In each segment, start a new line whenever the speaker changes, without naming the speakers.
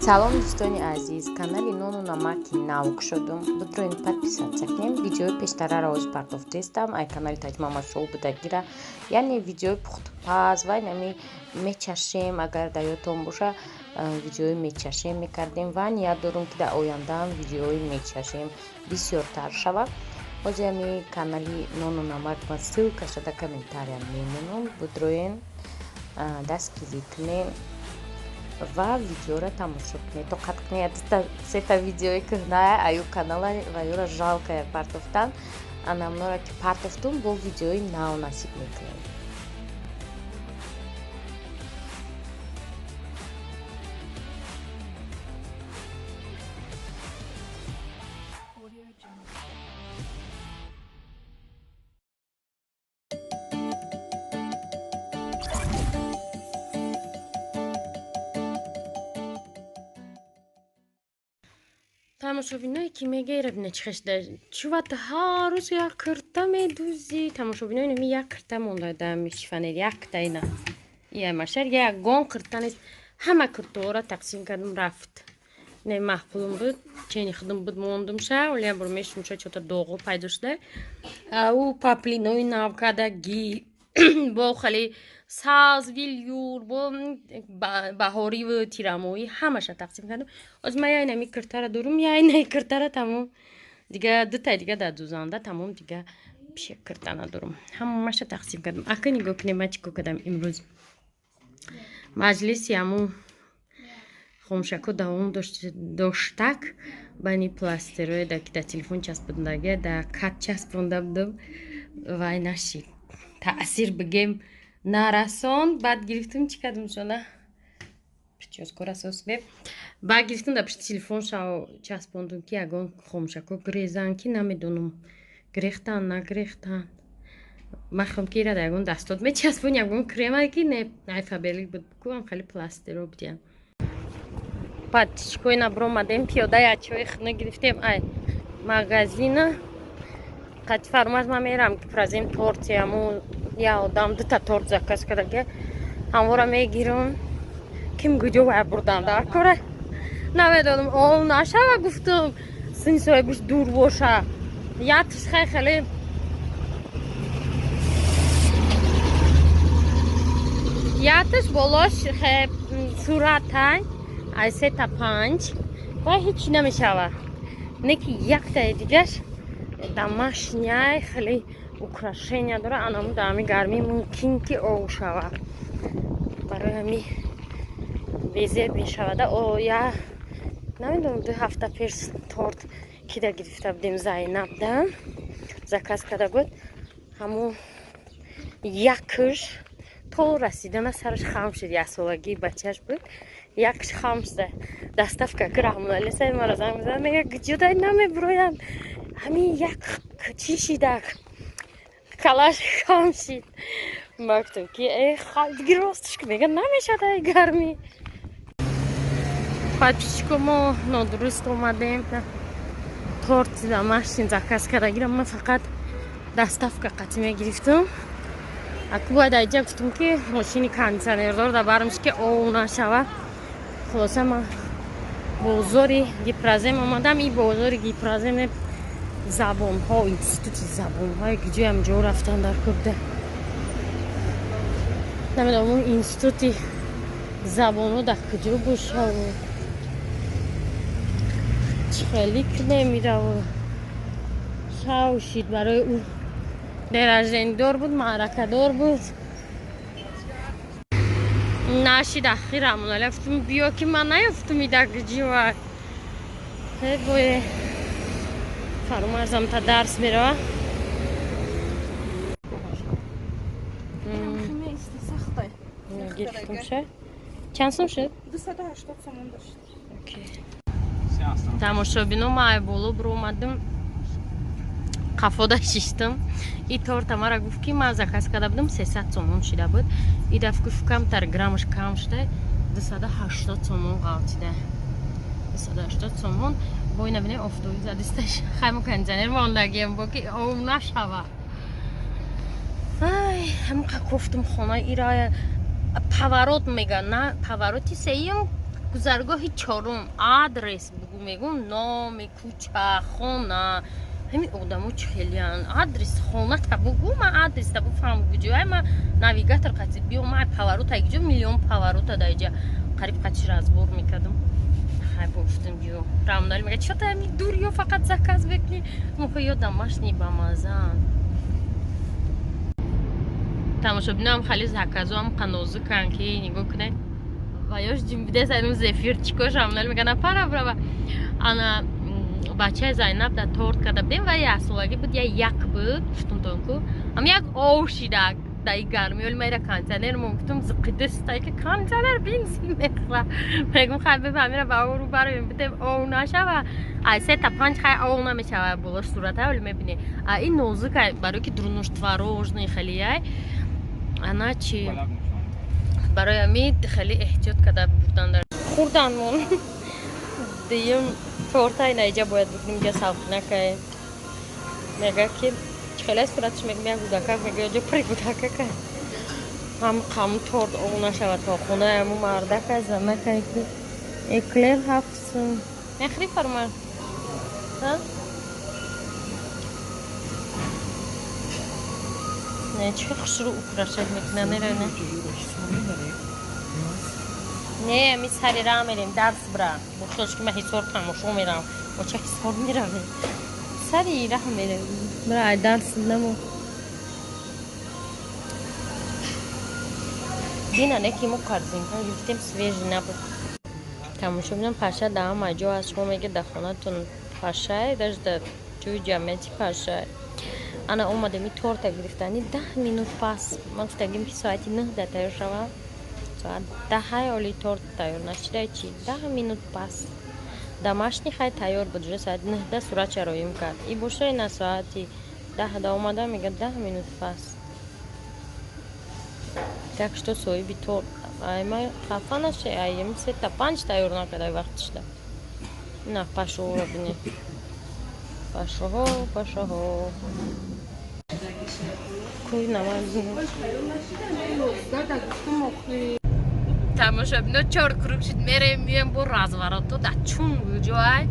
Салом дӯстони азиз, канали Нону Намаки навк шудум. Бутроин подписаться к ним. Видеои пештара роз партофтестам. Ай канали таҷмама шоу будагира. Яъне видеои пухтупаз вай нами мечашем. Агар да ёдтон боша видеои мечашем мекардем. Ва ният дорум ки дар ояндаам видеои мечашем бисёртар шавад. ҳозир ами канали Нону Намак ва ссилкаша дар комментария мемонам. Бутроин даст клик кунем ва видеоро тамошо кунед. Тоқат кунед сета видеои кӯҳная аю канала ва ёра жалкая партофтан. Анамнора ки партофтум бо видеои нав насиб мекунем. тамошобинои ки мегера бина чӣ хешда чуват ҳар рӯз як кирта медӯзи тамошобинои нами як кирта монда дамишфанер якта ина ямашар ягон кирта нест ҳама киртаҳоро тақсим кардам рафт не маҳпулум буд чени худум буд мондумша олия бур мешумша чота доғо пайдо шуда ау паплинои навкадаги бо хали саз вилюр бо баҳориву тирамоӣ ҳамаша тақсим кардам озир ман яйнами киртара дорум яйнаи киртара тамом дига дутай дига дар дузанда тамом дига биша кирта надорум ҳамаша тақсим кардам ака нигоҳ кунем ман чӣ кор кардам имрӯз маҷлиси ҳамун хомшако давом доштак бани пластерое ки дар телефон часпондагия дар кат часпонда будам вай нашид таъсир бигем нарасон баъд гирифтум чӣ кардам шона прическора сосбе баъд гирифтум дар пишти телефон часпондум ки ягон хомшако гирезан ки намедонам гирехтан нагирехтан ман хом ки ира дар ягон дастот мечаспон ягон крема ки не айфабелик буд кӯам хали пластеро будиям баъд чикои набромадем пиёда ячои худна гирифтем ай магазина қати фармаз ман мерам ки празем тортиаму я одам дута торт заказ кардаги ҳамвора мегирам ким куҷо вай бурдам дар кора намедонам ол нашава гуфтам сини соҳибиш дур боша ятш хеле ятш болош сураттан ай 3 та 5 ва ҳеҷ намешава не ки яктаи дигаш домашняй хеле украшения дора анаму дар ҳами гармӣ мумкин ки ов шава барои ҳами безеб мешавада я намедонам 2 ҳафта пеш торт кида гирифта будем зайнабда заказ карда буд ҳамун якш то расидана сараш хам шуд яксолагии бачаш буд якш хам шуда доставка ки раҳмоналисай мара занг мезанад мега куҷодай намебирояд ҳамин як чӣ шидак калаш хам шид мактум ки диги ростиш мега намешад ай гармӣ подписчико мо нодуруст омадем торти домашний заказ кардагирам ман фақат доставка қати мегирифтам аку бояд айҷа гуфтум ки мошини кондитсионердор да бармш ки ов нашава хулоса ман бозори гипразем омадам и бозори гипразем забонҳо институти забонҳои куҷо ҳамҷо рафтан дар курда намедонам институти забонҳо дар куҷо бошав чихелик немираву шавшид барои ӯ деражденидор буд маъракадор буд нашид ахир рамоналия гуфтум биё ки ман наёфтум ида куҷива бое фармазам та дарс мерава гирифтумша чанд сом шуд 280 сомон дошт тамошобино май боло биромадим қафода шиштам и торта мара гуфт ки ман заказ карда будам 300 сомон шуда буд и даф гуфт камтар граммаш кам шуда 280 сомон қалтида 280 сомон бой набине офтоби задисташ хаймо кондитсионер мондагием бо ки ов нашава ай ҳамқа кофтум хона ира паворот меган на повороти сеюм گذرگاهی چهارم آدرس بگو میگم نام کوچه خانه همین آدمو خیلیان آدرس خانه تا بگو من آدرس تا بفهم کجای من ناویگاتور قطعی بیام من پاورو تا اینجا میلیون پاورو تا اینجا قریب قطعی رازبور میکردم خیلی گفتم جو رامنال میگه چطور همین دوریو فقط زکاز بکنی موقع یادم ماشنی با مازن تماشا بینم خیلی زکازو هم قنوزو کن که نگاه کنه و یاش جیم بیده سنم زفیر چیکوش رامنال میگه نپره برا انا بچه زینب در تورت کرده بودیم و یه سالگی بود یا یک بود شتون کو هم یک آوشیدک دای گرمی ولی میره کانتینر ممکنم زقیدست تایی که کانتینر بنزین میخوره میگم خیلی بفهمی را با او رو برای بدیم او نشه و ای 3 تا 5 خیلی او نمیشه و بلوش صورته ولی میبینی این نوزک برای که درونش تواروژنی خیلیه انا چی برای امید خیلی احتیاط کرده بودن در خوردن مون دیم تورتای نایجا باید بکنیم اینجا سلخ نکه میگه که خیلی صورتش میگه گودکه میگه جو پری گودکه که هم تورت او نشود تا خونه امو مرده که زمه که اکلر هفتصن نخری فرمان ها؟ نه چه خوش رو اکراشت میکنه نره نه نه می سری راه میریم درس برا بخشش که من هیچور تماشا میرم و چه هیچور میرم سری راه میریم برای درس نمو دینا نکی مو کردیم گفتیم سویج نبود تماشا میدم پشه ده هم اجا از شما میگه در خونه تون پشه داشت توی جمعیتی پشه انا اومدم این تورت گرفتنی 10 مینوت پس من گفتم که ساعتی 9 تایر شوم ساعت 10 اولی تورت تایر نشده چی 10 مینوت پس دمشقی خیلی تایر بود ساعت 9 صورت چرایم کرد این باشه این ساعتی 10 اومدم میگه 10 مینوت پس так что соеби тор айма хафа наше айм 3 تا 5 тайор накадай вақтиш да на пашо бини пашо کوی نماز تماشا بینو 4 کروب شد میریم بو رازوراتو در چون جای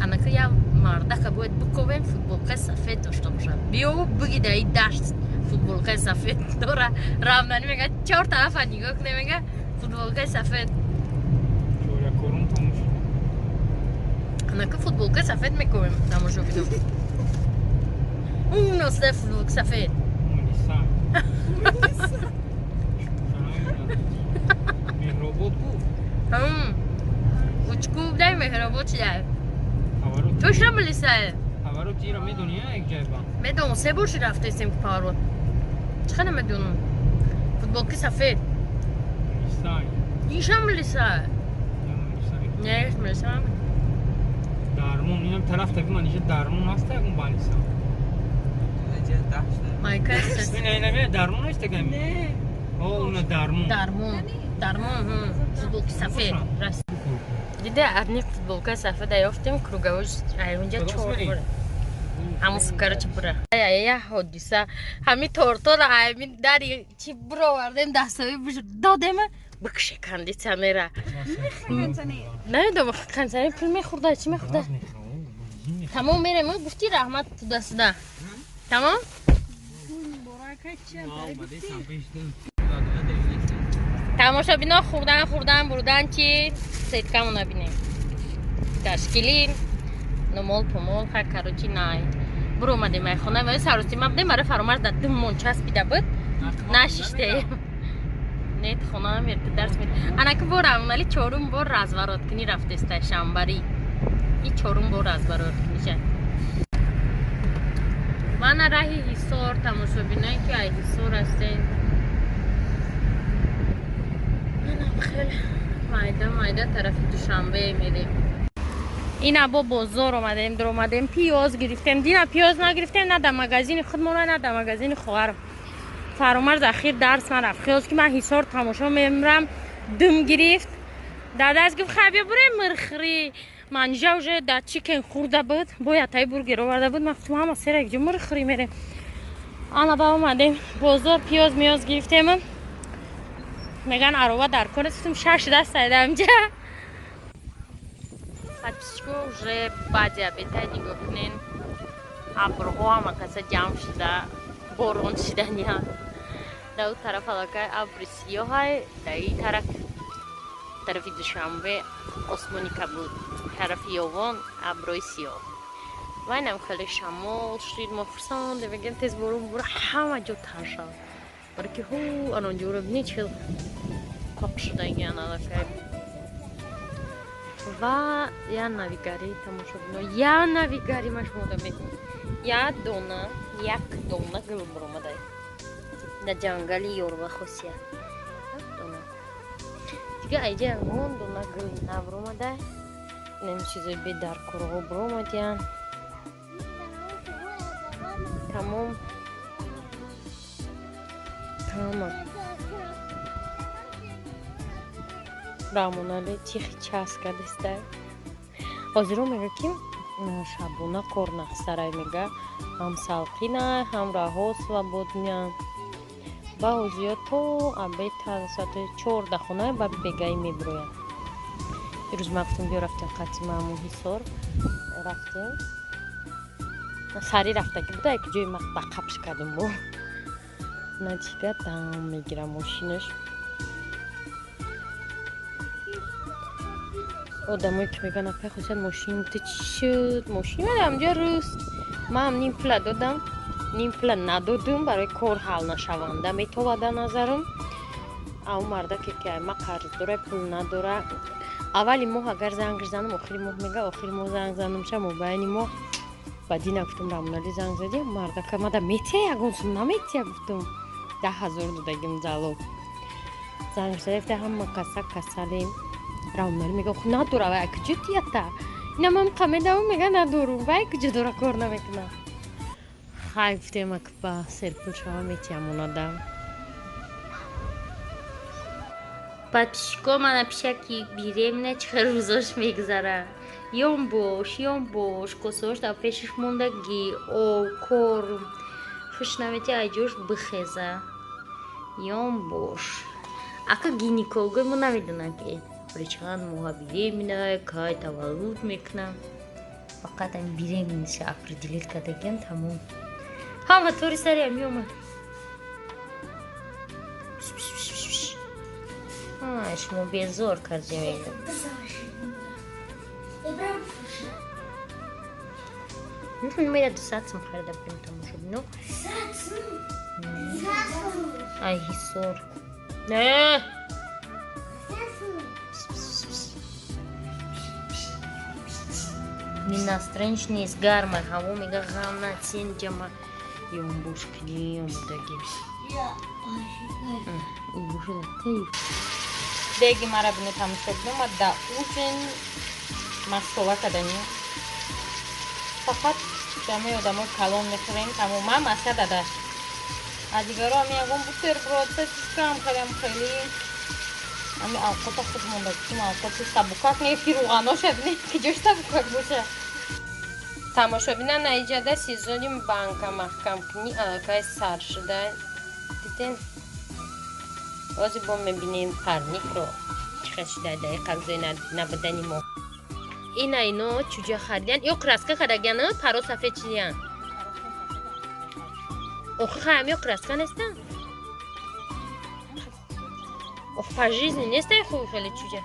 انا که یا مرده که باید بکوبیم فوتبال سفید داشته باشه بیو بگی در این دشت فوتبال سفید داره رامنانی میگه 4 طرف نگاه کنه میگه فوتبال سفید انا که فوتبال سفید میکوبیم تماشا بینو اون است فوتبال سفید
مهربوت بود
اوچکوب دای مهربوت چیه توش رو ملیسه
هوارو تیرا میدونی یک جای با
میدونم 3 بار رفته ایستیم که پارو چخنه میدونم فوتبال که سفید ایش هم ملیسه نه ایش ملیسه هم
درمون اینم طرف تبی منیشه درمون هسته اون بالیسه
مایکه است
این اینه درمون هسته که نه اون درمون
فوتبال که سفید راست دیده ادنی فوتبال که سفید یافتیم کروگاوش اونجا 4 بره همون سکر چی بره یا حدیثه همین تورتور همین داری چی برو وردیم دستاوی بشو دادیم بکشه کندی تنیره نه دو کنسانی پول میخورده چی میخورده تمام میرم گفتی رحمت تو دست ده تمام تماشا بینا خوردن بردن چی سیدکمون نبینیم تشکیلیم نمال پمال خیلی کاروچی نای برو اومدیم میخونه ولی سروسی ما بدیم برای فرامرز در دم منچسب بیده بود نشیشته نیت خونه هم میرد درس میده انا که برم ولی 4 بار رازورات کنی رفته است شنبری این 4 بار رازورات کنیشه من راهی حصار تماشا بینایی که ای حصار هستین منم خیلی مایده طرف دوشنبه میریم این با بازار اومدیم پیاز گرفتیم دینا پیاز نگرفتیم نه در مغازین خودمون نه در مغازین خواهرم فرامرز اخیر درس من رفت خیلی که من حصار تماشا میمرم دم گرفت در دست گفت خیلی بریم مرخری من جوجه در چیکن خورده بود باید تای برگر آورده بود من گفتم همه سر یک جو مرخری میریم آنا با اومدیم بازار پیاز میاز گرفتیم میگن عروبه در کنه سیستم 6 دست سایده همجا Патишко уже баъди обедай нигоҳ кунен. Абрҳо ҳама каса ҷамъ шуда борон шидания. Дар он тараф аллакай абри сиёҳай, дар ин тарафи Душанбе осмони кабуд, тарафи Ёвон аброи сиёҳ. Вайнам хеле шамол шид, мо хурсанде мегем тез борон бура, ҳама ҷо тар шав. Баро ки ҳу анон ҷоро бинед чил қоқ шудагиан аллакай. Ва я навигари тамошобино, я навигари ма шумо дамедон. Як дона гул биромадай. Дар ҷангали Ёрва Хосия. Як дона. Дига айҷа ягон дона гул навиромадай. Инам чизои бедаркорҳо биромадиян. Тамом. Рамонали тихи част кардистай. Ҳозиро мега ки шабона кор нахсарай мега ҳам салқинай, ҳам раҳо свободнян. Ба ҳозиё то абета саати 14 хонае ба бегаи мебирояд. Ирӯз ма гуфтам биё рафтем қатъи маъмун Ҳисор рафтем. Сари рафтагӣ буда ки ҷои ма ба қапш кардем бо. Натиҷа дам мегирам мошинаш. Одамое ки мегӯянд апай Хосият мошинта чӣ шуд? Мошини ман ҳамҷо рӯст. Ман ҳам ним пула додам, ним пула надодум барои кор ҳал нашаванда метова дар назарам. Ав марда ки ма қарз дора, пул надора. Аввали моҳ агар зангш занам, охири моҳ мега охири моҳ занг занамша мобайни моҳ. Баъди гуфтам Рамонали занг зади, мардака мада метия ягон сум наметия гуфтам. 10,000 додагим залоб. Занг зади гуфта ҳама каса касалем. Рамонали мега ху надора вай куҷо тията. Ина ман қамедаву мега надорум. Вай куҷо дора кор намекунам. Хай гуфтем ак ба серпул шава метия монадам. Патишко мана пишаки беремна чихар рӯзош мегзара. Ём бош, косаҳош дар пешаш мондагӣ, ов, кор. Хушнамети айҷош бихеза. Ём бош. Ака гинеколога мо намедонам ки причанд моҳа беременная, кай таваллуд мекунам. Фақат ин беременности определит кардагиам тамом. Ҳама тори сариам меомад. Шумо безор кардем. Мера 200 сум харида будем тамошобино. Ай Ҳисор. Не. Не настроенич нест гарма, ҳаво мега ғамна сен ҷама. Ём бош килиём дагим. Деги мара бино тамошобино ма да уҷен мастова каданӣ. Фақат ҷамаи одамо калон мехӯрем тамом. Ман маска дадаш. А дигаро ҳами ягон бутерброд, сосискам харидам хеле. Ҳами авқота худ монда гуфтем авқоти сабукак не ки рӯғаноша бинед ки ҷош сабукак боша. Тамошобина наиҷада сезони банка маҳкамкунӣ аллакай сар шуда. Диден? Ози бо мебинем парникро чихел шуда даи қабзои набудани мо. Ина ино чуҷа харидян? Ё краска кардагиан, паро сафед шидиян. Охи хаям ё краска нестан? Ох по жизни нестай хуби хеле чуҷа.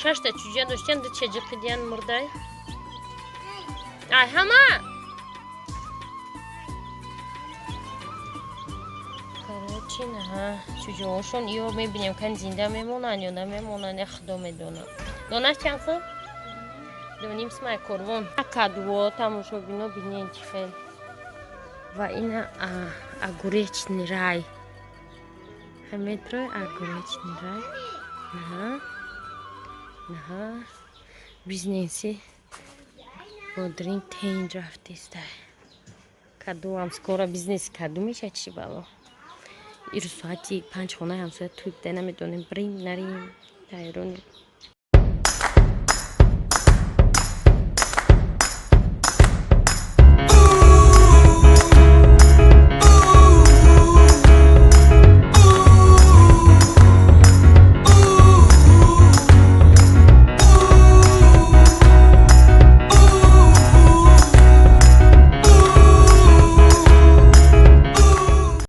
6 та чуҷа доштиян, ду чаҷа қидиян мурдай. Ай ҳама! Короче, наҳа, чуҷаҳошон ё мебинем кан зинда мемонанд ё намемонанд, я худо медонад. Донаш чанд сум? 2,5 сум ай корвон. Кадуо тамошобино бинед чӣ хел. Ва ина огуречный рай. Метрой огуречный рай. Наҳа. Бизнеси бодрин тен рафтистай. Каду ҳам скоро бизнеси каду меша чӣ бало. Ирӯз соати 5 хонаи ҳамсоя туй буда намедонем брим нарим тайрон.